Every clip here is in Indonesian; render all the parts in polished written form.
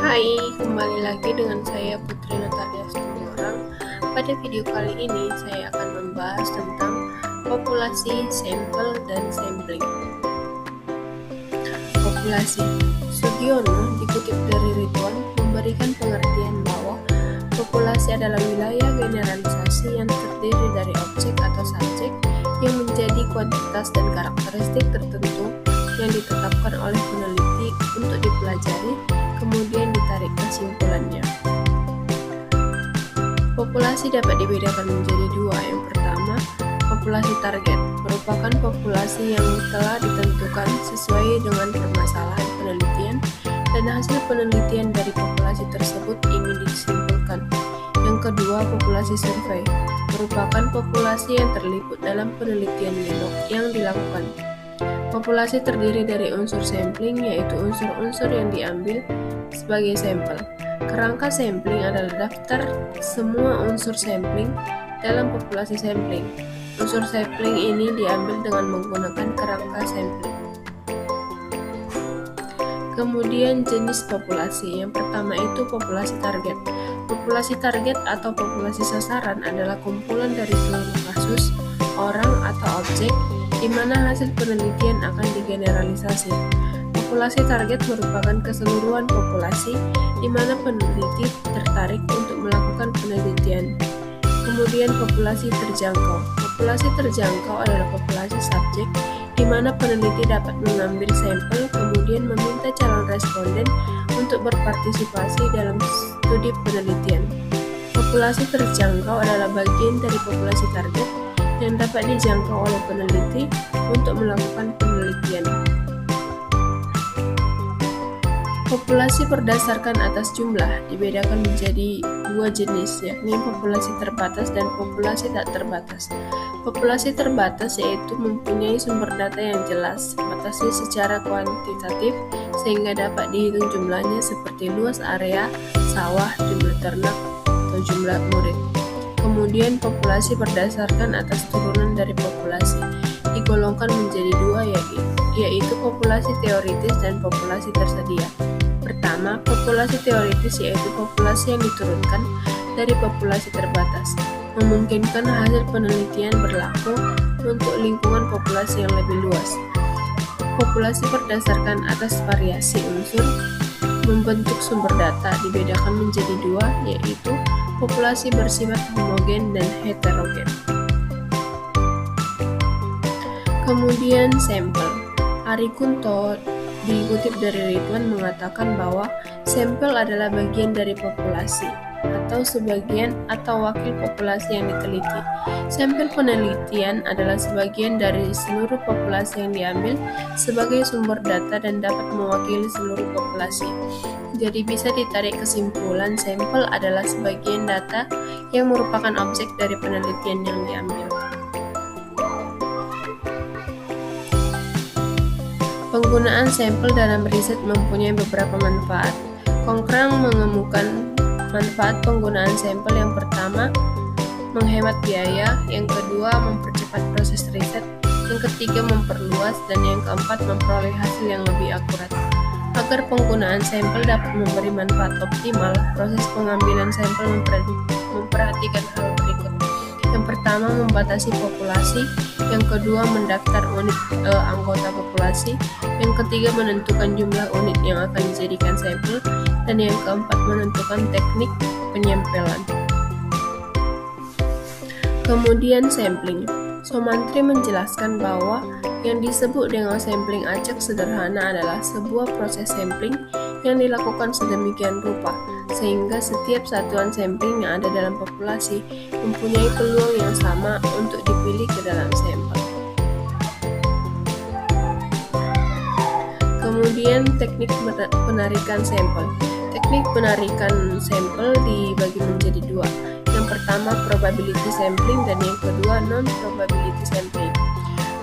Hai, kembali lagi dengan saya Putri Natalia Sumorang. Pada video kali ini saya akan membahas tentang populasi, sampel, dan sampling. Populasi. Sugiono dikutip dari Ridwan memberikan pengertian bahwa populasi adalah wilayah generalisasi yang terdiri dari objek atau subjek yang menjadi kuantitas dan karakteristik tertentu yang ditetapkan oleh peneliti untuk dipelajari, kemudian ditarik kesimpulannya. Populasi dapat dibedakan menjadi dua. Yang pertama, populasi target merupakan populasi yang telah ditentukan sesuai dengan permasalahan penelitian dan hasil penelitian dari populasi tersebut ingin disimpulkan. Yang kedua, populasi survei merupakan populasi yang terliput dalam penelitian yang dilakukan. Populasi terdiri dari unsur sampling, yaitu unsur-unsur yang diambil sebagai sampel. Kerangka sampling adalah daftar semua unsur sampling dalam populasi sampling. Unsur sampling ini diambil dengan menggunakan kerangka sampling. Kemudian jenis populasi. Yang pertama itu populasi target. Populasi target atau populasi sasaran adalah kumpulan dari seluruh kasus, orang atau objek di mana hasil penelitian akan digeneralisasi. Populasi target merupakan keseluruhan populasi di mana peneliti tertarik untuk melakukan penelitian. Kemudian populasi terjangkau. Populasi terjangkau adalah populasi subjek di mana peneliti dapat mengambil sampel kemudian meminta calon responden untuk berpartisipasi dalam studi penelitian. Populasi terjangkau adalah bagian dari populasi target yang dapat dijangkau oleh peneliti untuk melakukan penelitian. Populasi berdasarkan atas jumlah dibedakan menjadi dua jenis, yakni populasi terbatas dan populasi tak terbatas. Populasi terbatas yaitu mempunyai sumber data yang jelas, batasi secara kuantitatif sehingga dapat dihitung jumlahnya seperti luas area, sawah, jumlah ternak, atau jumlah murid. Kemudian populasi berdasarkan atas turunan dari populasi digolongkan menjadi dua, yaitu populasi teoritis dan populasi tersedia. Pertama, populasi teoritis yaitu populasi yang diturunkan dari populasi terbatas, memungkinkan hasil penelitian berlaku untuk lingkungan populasi yang lebih luas. Populasi berdasarkan atas variasi unsur membentuk sumber data dibedakan menjadi dua, yaitu populasi bersifat homogen dan heterogen. Kemudian sampel. Ari Kunto dikutip dari Ridwan mengatakan bahwa sampel adalah bagian dari populasi atau sebagian atau wakil populasi yang diteliti. Sampel penelitian adalah sebagian dari seluruh populasi yang diambil sebagai sumber data dan dapat mewakili seluruh populasi. Jadi bisa ditarik kesimpulan sampel adalah sebagian data yang merupakan objek dari penelitian yang diambil. Penggunaan sampel dalam riset mempunyai beberapa manfaat. Konkrang mengemukakan manfaat penggunaan sampel. Yang pertama, menghemat biaya. Yang kedua, mempercepat proses riset. Yang ketiga, memperluas. Dan yang keempat, memperoleh hasil yang lebih akurat. Agar penggunaan sampel dapat memberi manfaat optimal, proses pengambilan sampel memperhatikan hal berikut. Yang pertama, membatasi populasi. Yang kedua, mendaftar unit anggota populasi. Yang ketiga, menentukan jumlah unit yang akan dijadikan sampel. Dan yang keempat, menentukan teknik penyempelan. Kemudian sampling. Somantri menjelaskan bahwa yang disebut dengan sampling acak sederhana adalah sebuah proses sampling yang dilakukan sedemikian rupa sehingga setiap satuan sampling yang ada dalam populasi mempunyai peluang yang sama untuk dipilih ke dalam sampel. Kemudian teknik penarikan sampel. Teknik penarikan sampel dibagi menjadi dua. Yang pertama, probability sampling, dan yang kedua, non-probability sampling.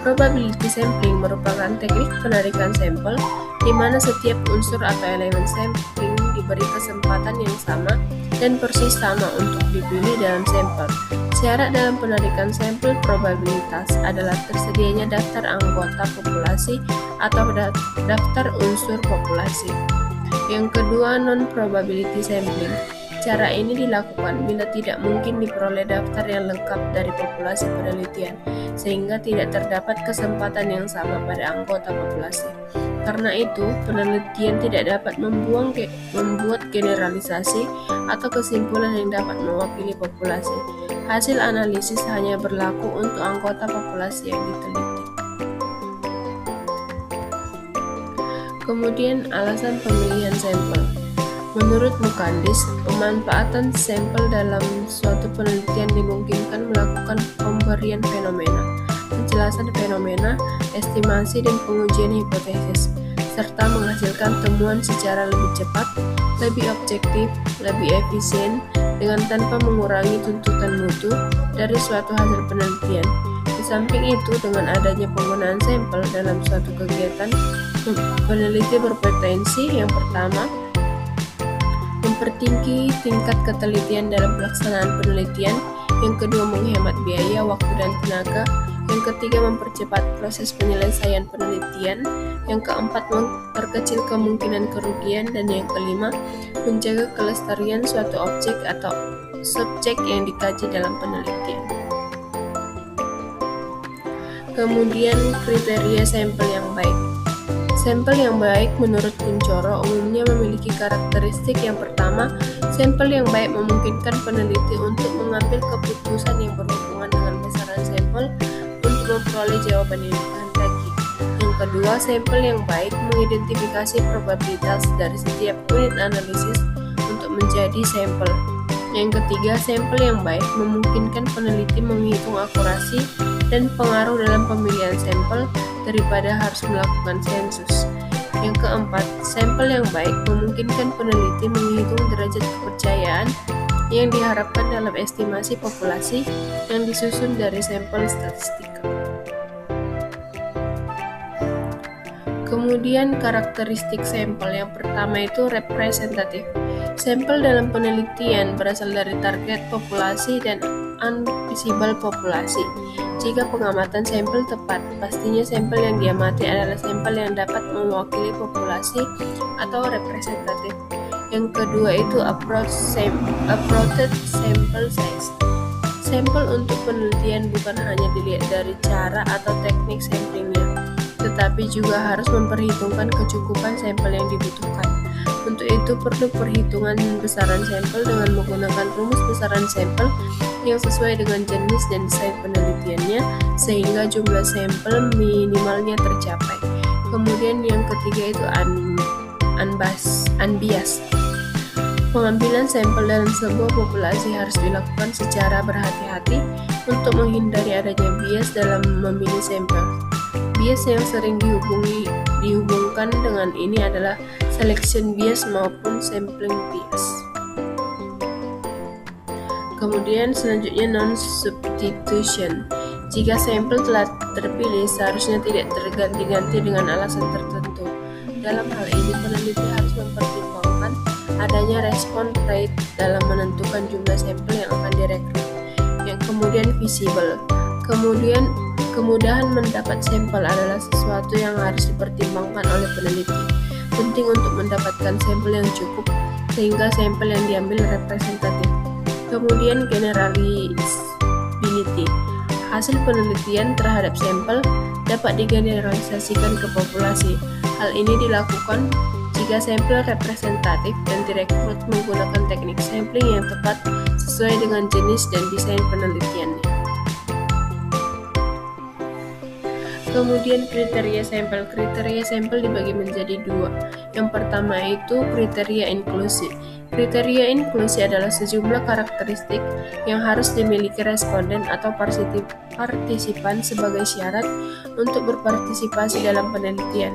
Probability sampling merupakan teknik penarikan sampel di mana setiap unsur atau elemen sampling diberi kesempatan yang sama dan persis sama untuk dipilih dalam sampel. Syarat dalam penarikan sampel probabilitas adalah tersedianya daftar anggota populasi atau daftar unsur populasi. Yang kedua, non-probability sampling. Cara ini dilakukan bila tidak mungkin diperoleh daftar yang lengkap dari populasi penelitian, sehingga tidak terdapat kesempatan yang sama pada anggota populasi. Karena itu, penelitian tidak dapat membuat generalisasi atau kesimpulan yang dapat mewakili populasi. Hasil analisis hanya berlaku untuk anggota populasi yang diteliti. Kemudian, alasan pemilihan sampel. Menurut Mukandis, pemanfaatan sampel dalam suatu penelitian dimungkinkan melakukan pemberian fenomena, penjelasan fenomena, estimasi dan pengujian hipotesis, serta menghasilkan temuan secara lebih cepat, lebih objektif, lebih efisien, dengan tanpa mengurangi tuntutan mutu dari suatu hasil penelitian. Di samping itu, dengan adanya penggunaan sampel dalam suatu kegiatan, peneliti berpotensi yang pertama, mempertinggi tingkat ketelitian dalam pelaksanaan penelitian, yang kedua menghemat biaya, waktu dan tenaga, yang ketiga mempercepat proses penyelesaian penelitian, yang keempat memperkecil kemungkinan kerugian, dan yang kelima menjaga kelestarian suatu objek atau subjek yang dikaji dalam penelitian. Kemudian kriteria sampel yang baik. Sampel yang baik menurut Kuncoro umumnya memiliki karakteristik yang pertama, sampel yang baik memungkinkan peneliti untuk mengambil keputusan yang berhubungan dengan besaran sampel untuk memperoleh jawaban yang dikehendaki. Yang kedua, sampel yang baik mengidentifikasi probabilitas dari setiap unit analisis untuk menjadi sampel. Yang ketiga, sampel yang baik memungkinkan peneliti menghitung akurasi dan pengaruh dalam pemilihan sampel daripada harus melakukan sensus. Yang keempat, sampel yang baik memungkinkan peneliti menghitung derajat kepercayaan yang diharapkan dalam estimasi populasi yang disusun dari sampel statistik. Kemudian karakteristik sampel yang pertama itu representatif. Sampel dalam penelitian berasal dari target populasi dan unvisible populasi. Jika pengamatan sampel tepat, pastinya sampel yang diamati adalah sampel yang dapat mewakili populasi atau representatif. Yang kedua itu approached sample size. Sampel untuk penelitian bukan hanya dilihat dari cara atau teknik samplingnya, tetapi juga harus memperhitungkan kecukupan sampel yang dibutuhkan. Untuk itu perlu perhitungan besaran sampel dengan menggunakan rumus besaran sampel yang sesuai dengan jenis dan desain penelitiannya, sehingga jumlah sampel minimalnya tercapai. Kemudian yang ketiga itu unbiased. Pengambilan sampel dalam sebuah populasi harus dilakukan secara berhati-hati untuk menghindari adanya bias dalam memilih sampel. Bias yang sering dihubungkan dengan ini adalah selection bias maupun sampling bias. Kemudian selanjutnya non-substitution. Jika sampel telah terpilih, seharusnya tidak terganti-ganti dengan alasan tertentu. Dalam hal ini, peneliti harus mempertimbangkan adanya respon rate dalam menentukan jumlah sampel yang akan direkrut. Yang kemudian visible. Kemudahan mendapat sampel adalah sesuatu yang harus dipertimbangkan oleh peneliti. Penting untuk mendapatkan sampel yang cukup sehingga sampel yang diambil representatif. Kemudian generalizability. Hasil penelitian terhadap sampel dapat digeneralisasikan ke populasi. Hal ini dilakukan jika sampel representatif dan direkrut menggunakan teknik sampling yang tepat sesuai dengan jenis dan desain penelitiannya. Kemudian kriteria sampel. Kriteria sampel dibagi menjadi dua. Yang pertama itu kriteria inklusi. Kriteria inklusi adalah sejumlah karakteristik yang harus dimiliki responden atau partisipan sebagai syarat untuk berpartisipasi dalam penelitian.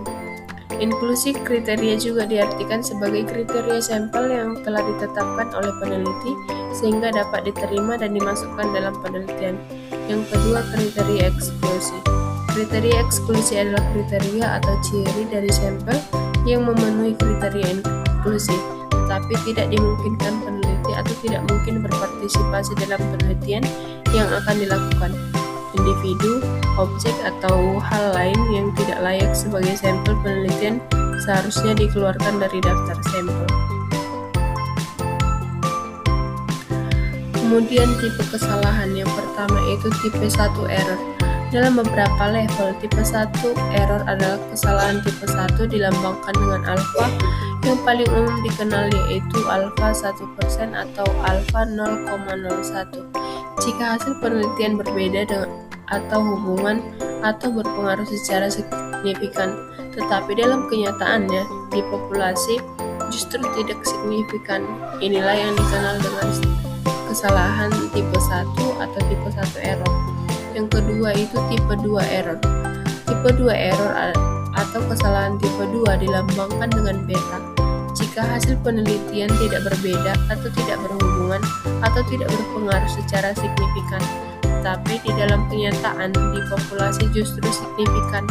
Inklusi kriteria juga diartikan sebagai kriteria sampel yang telah ditetapkan oleh peneliti sehingga dapat diterima dan dimasukkan dalam penelitian. Yang kedua, kriteria eksklusi. Kriteria eksklusi adalah kriteria atau ciri dari sampel yang memenuhi kriteria inklusi, tetapi tidak dimungkinkan peneliti atau tidak mungkin berpartisipasi dalam penelitian yang akan dilakukan. Individu, objek, atau hal lain yang tidak layak sebagai sampel penelitian seharusnya dikeluarkan dari daftar sampel. Kemudian tipe kesalahan yang pertama itu tipe 1 error. Dalam beberapa level, tipe 1 error adalah kesalahan tipe 1 dilambangkan dengan alfa. Yang paling umum dikenal yaitu alfa 1% atau alfa 0,01. Jika hasil penelitian berbeda dengan atau hubungan atau berpengaruh secara signifikan, tetapi dalam kenyataannya di populasi justru tidak signifikan. Inilah yang dikenal dengan kesalahan tipe 1 atau tipe 1 error. Yang kedua itu tipe 2 error. Tipe 2 error atau kesalahan tipe 2 dilambangkan dengan beta. Jika hasil penelitian tidak berbeda atau tidak berhubungan atau tidak berpengaruh secara signifikan, tetapi di dalam kenyataan di populasi justru signifikan.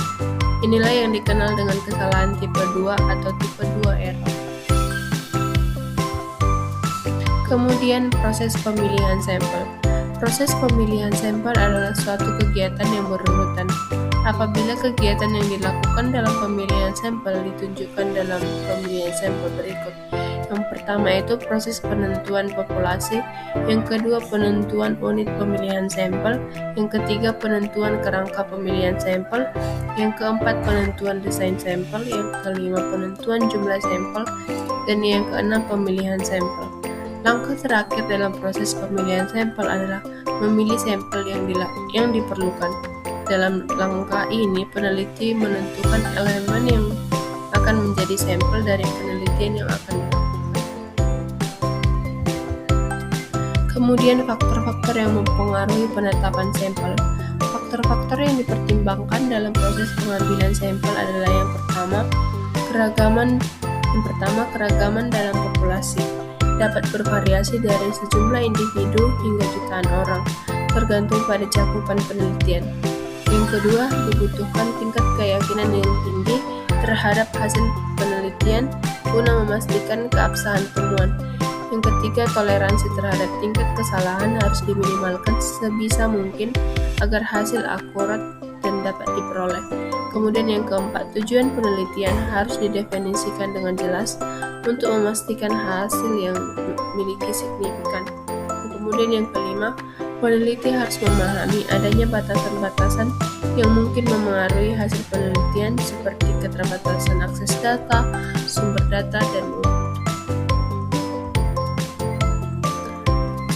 Inilah yang dikenal dengan kesalahan tipe 2 atau tipe 2 error. Kemudian proses pemilihan sampel. Proses pemilihan sampel adalah suatu kegiatan yang berurutan. Apabila kegiatan yang dilakukan dalam pemilihan sampel ditunjukkan dalam pemilihan sampel berikut. Yang pertama itu proses penentuan populasi, yang kedua penentuan unit pemilihan sampel, yang ketiga penentuan kerangka pemilihan sampel, yang keempat penentuan desain sampel, yang kelima penentuan jumlah sampel, dan yang keenam pemilihan sampel. Langkah terakhir dalam proses pemilihan sampel adalah memilih sampel yang diperlukan. Dalam langkah ini, peneliti menentukan elemen yang akan menjadi sampel dari penelitian yang akan dilakukan. Kemudian faktor-faktor yang mempengaruhi penetapan sampel. Faktor-faktor yang dipertimbangkan dalam proses pengambilan sampel adalah yang pertama, keragaman dalam populasi. Dapat bervariasi dari sejumlah individu hingga jutaan orang, tergantung pada cakupan penelitian. Yang kedua, dibutuhkan tingkat keyakinan yang tinggi terhadap hasil penelitian guna memastikan keabsahan temuan. Yang ketiga, toleransi terhadap tingkat kesalahan harus diminimalkan sebisa mungkin agar hasil akurat dan dapat diperoleh. Kemudian yang keempat, tujuan penelitian harus didefinisikan dengan jelas untuk memastikan hasil yang memiliki signifikan. Kemudian yang kelima, peneliti harus memahami adanya batasan-batasan yang mungkin memengaruhi hasil penelitian seperti keterbatasan akses data, sumber data, dan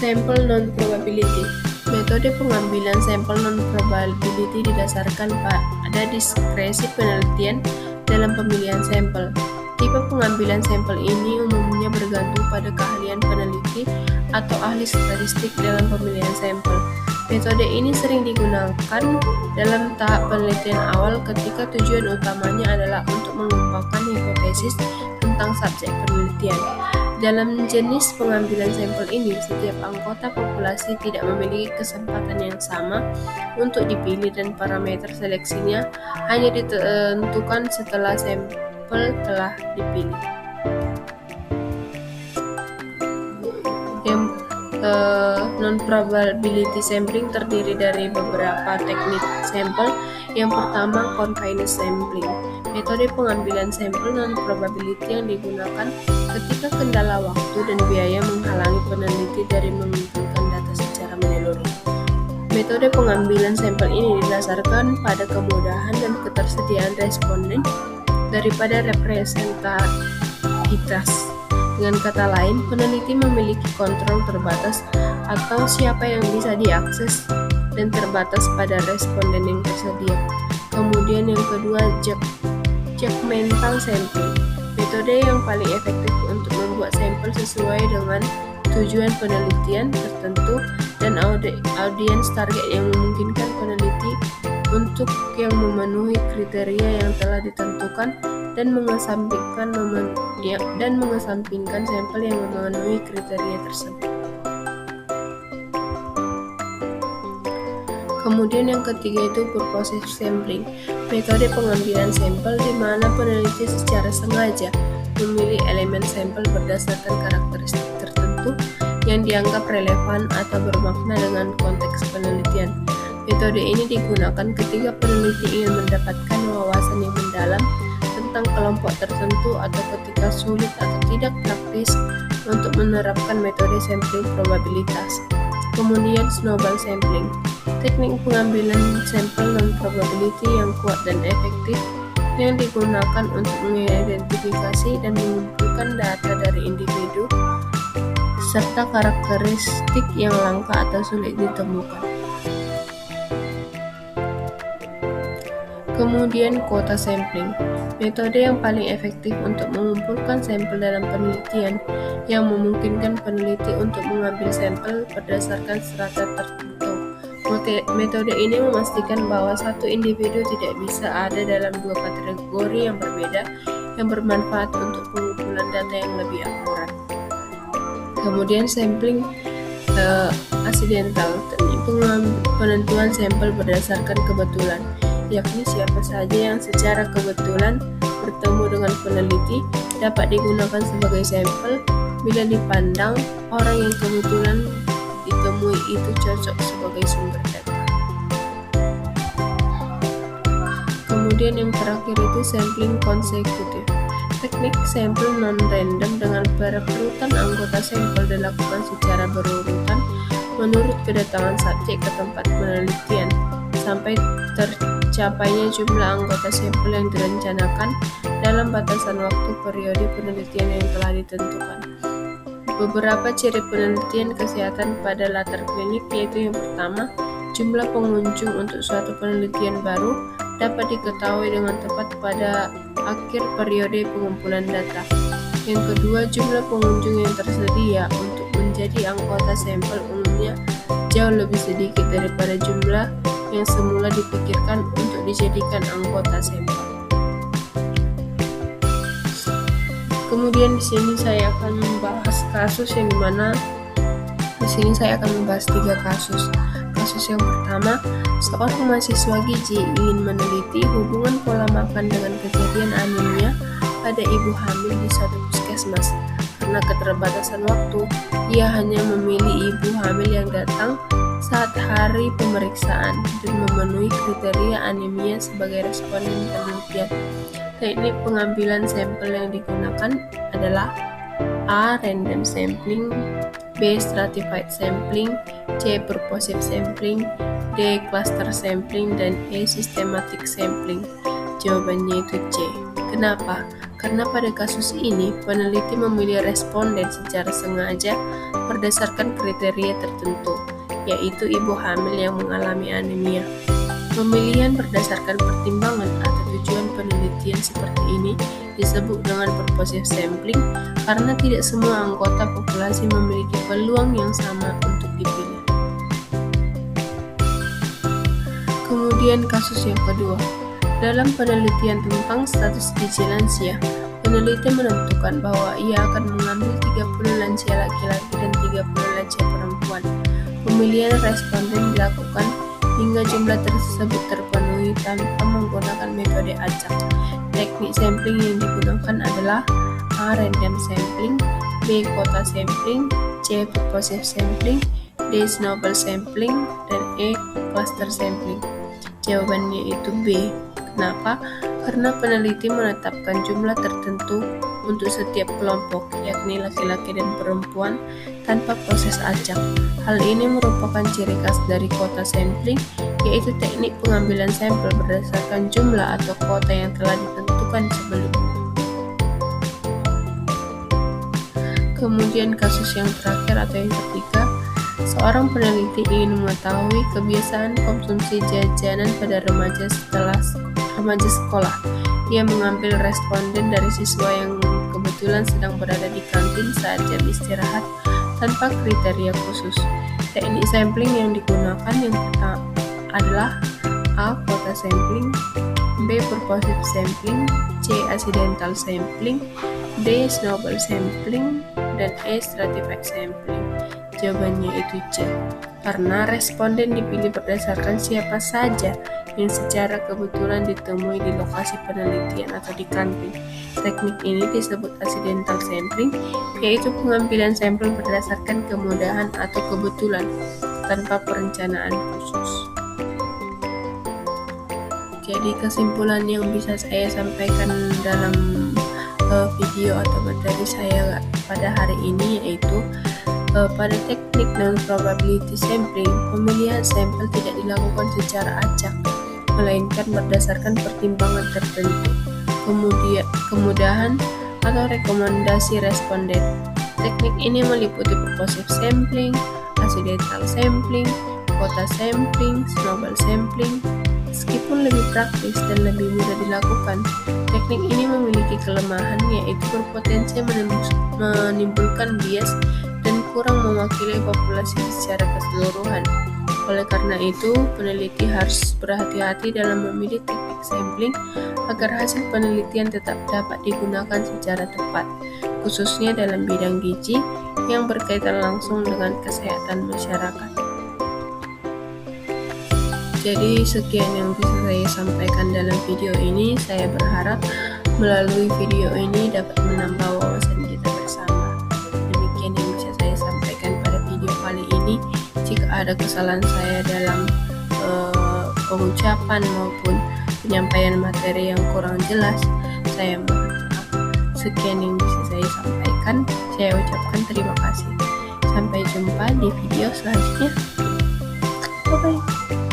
sampel non-probability. Metode pengambilan sampel non-probability didasarkan pada diskresi penelitian dalam pemilihan sampel. Tipe pengambilan sampel ini umumnya bergantung pada keahlian peneliti atau ahli statistik dalam pemilihan sampel. Metode ini sering digunakan dalam tahap penelitian awal ketika tujuan utamanya adalah untuk mengembangkan hipotesis tentang subjek penelitian. Dalam jenis pengambilan sampel ini, setiap anggota populasi tidak memiliki kesempatan yang sama untuk dipilih dan parameter seleksinya hanya ditentukan setelah sampel telah dipilih. Yang non-probability sampling terdiri dari beberapa teknik sampel. Yang pertama, confinement sampling. Metode pengambilan sampel non-probability yang digunakan ketika kendala waktu dan biaya menghalangi peneliti dari mengumpulkan data secara menyeluruh. Metode pengambilan sampel ini didasarkan pada kemudahan dan ketersediaan responden daripada representativitas. Dengan kata lain, peneliti memiliki kontrol terbatas atau siapa yang bisa diakses dan terbatas pada responden yang tersedia. Kemudian yang kedua, judgmental sampling. Metode yang paling efektif untuk membuat sampel sesuai dengan tujuan penelitian tertentu dan audiens target yang memungkinkan peneliti untuk yang memenuhi kriteria yang telah ditentukan dan mengesampingkan sampel yang memenuhi kriteria tersebut. Kemudian yang ketiga itu purposive sampling. Metode pengambilan sampel di mana peneliti secara sengaja memilih elemen sampel berdasarkan karakteristik tertentu yang dianggap relevan atau bermakna dengan konteks penelitian. Metode ini digunakan ketika peneliti ingin mendapatkan wawasan yang mendalam tentang kelompok tertentu atau ketika sulit atau tidak praktis untuk menerapkan metode sampling probabilitas. Kemudian snowball sampling, teknik pengambilan sampel non-probability yang kuat dan efektif yang digunakan untuk mengidentifikasi dan mengumpulkan data dari individu serta karakteristik yang langka atau sulit ditemukan. Kemudian quota sampling, metode yang paling efektif untuk mengumpulkan sampel dalam penelitian yang memungkinkan peneliti untuk mengambil sampel berdasarkan strata tertentu. Metode ini memastikan bahwa satu individu tidak bisa ada dalam dua kategori yang berbeda yang bermanfaat untuk pengumpulan data yang lebih akurat. Kemudian sampling accidental, teknik penentuan sampel berdasarkan kebetulan, yakni siapa saja yang secara kebetulan bertemu dengan peneliti dapat digunakan sebagai sampel bila dipandang orang yang kebetulan ditemui itu cocok sebagai sumber data. Kemudian yang terakhir itu sampling konsekutif. Teknik sampel non-random dengan perekrutan anggota sampel dilakukan secara berurutan menurut kedatangan subjek ke tempat penelitian sampai tercapainya jumlah anggota sampel yang direncanakan dalam batasan waktu periode penelitian yang telah ditentukan. Beberapa ciri penelitian kesehatan pada latar klinik yaitu yang pertama, jumlah pengunjung untuk suatu penelitian baru dapat diketahui dengan tepat pada akhir periode pengumpulan data. Yang kedua, jumlah pengunjung yang tersedia untuk menjadi anggota sampel umumnya jauh lebih sedikit daripada jumlah yang semula dipikirkan untuk dijadikan anggota sampel. Kemudian di sini saya akan membahas kasus yang dimana di sini saya akan membahas 3 kasus. Kasus yang pertama, seorang mahasiswa gizi ingin meneliti hubungan pola makan dengan kejadian anemia pada ibu hamil di suatu puskesmas. Karena keterbatasan waktu, ia hanya memilih ibu hamil yang datang saat hari pemeriksaan dan memenuhi kriteria anemia sebagai responden penelitian. Teknik pengambilan sampel yang digunakan adalah A. Random sampling, B. Stratified sampling, C. Purposive sampling, D. Cluster sampling, dan E. Systematic sampling. Jawabannya itu C. Kenapa? Karena pada kasus ini, peneliti memilih responden secara sengaja berdasarkan kriteria tertentu, yaitu ibu hamil yang mengalami anemia. Pemilihan berdasarkan pertimbangan atau tujuan penelitian seperti ini disebut dengan purposive sampling karena tidak semua anggota populasi memiliki peluang yang sama untuk dipilih. Kemudian kasus yang kedua, dalam penelitian tentang status gizi lansia, peneliti menentukan bahwa ia akan mengambil 30 lansia laki-laki dan 30 lansia perempuan. Pemilihan responden dilakukan hingga jumlah tersebut terpenuhi tanpa menggunakan metode acak. Teknik sampling yang digunakan adalah A. Random sampling, B. Quota sampling, C. Purposive sampling, D. Snowball sampling, dan E. Cluster sampling. Jawabannya itu B. Kenapa? Karena peneliti menetapkan jumlah tertentu untuk setiap kelompok, yakni laki-laki dan perempuan, tanpa proses acak. Hal ini merupakan ciri khas dari quota sampling, yaitu teknik pengambilan sampel berdasarkan jumlah atau kuota yang telah ditentukan sebelumnya. Kemudian kasus yang terakhir atau yang ketiga, seorang peneliti ingin mengetahui kebiasaan konsumsi jajanan pada remaja sekolah. Ia mengambil responden dari siswa yang kebetulan sedang berada di kantin saat jam istirahat tanpa kriteria khusus. Teknik sampling yang digunakan yang pertama adalah A. Quota sampling, B. Purposive sampling, C. Accidental sampling, D. Snowball sampling, dan E. Stratified sampling. Jawabannya itu C, karena responden dipilih berdasarkan siapa saja yang secara kebetulan ditemui di lokasi penelitian atau di kantin. Teknik ini disebut accidental sampling, yaitu pengambilan sampel berdasarkan kemudahan atau kebetulan tanpa perencanaan khusus. Oke, Jadi kesimpulan yang bisa saya sampaikan dalam video atau materi saya pada hari ini yaitu pada teknik non-probability sampling, pemilihan sampel tidak dilakukan secara acak, melainkan berdasarkan pertimbangan tertentu, kemudian kemudahan atau rekomendasi responden. Teknik ini meliputi purposive sampling, accidental sampling, quota sampling, snowball sampling. Meskipun lebih praktis dan lebih mudah dilakukan, teknik ini memiliki kelemahan yaitu berpotensi menimbulkan bias dan kurang mewakili populasi secara keseluruhan. Oleh karena itu, peneliti harus berhati-hati dalam memilih teknik sampling agar hasil penelitian tetap dapat digunakan secara tepat, khususnya dalam bidang gizi yang berkaitan langsung dengan kesehatan masyarakat. Jadi sekian yang bisa saya sampaikan dalam video ini. Saya berharap melalui video ini dapat menambah wawasan kita bersama. Demikian yang bisa saya sampaikan pada video kali ini. Jika ada kesalahan saya dalam pengucapan maupun penyampaian materi yang kurang jelas, saya mohon maaf. Sekian yang bisa saya sampaikan. Saya ucapkan terima kasih. Sampai jumpa di video selanjutnya. Bye-bye.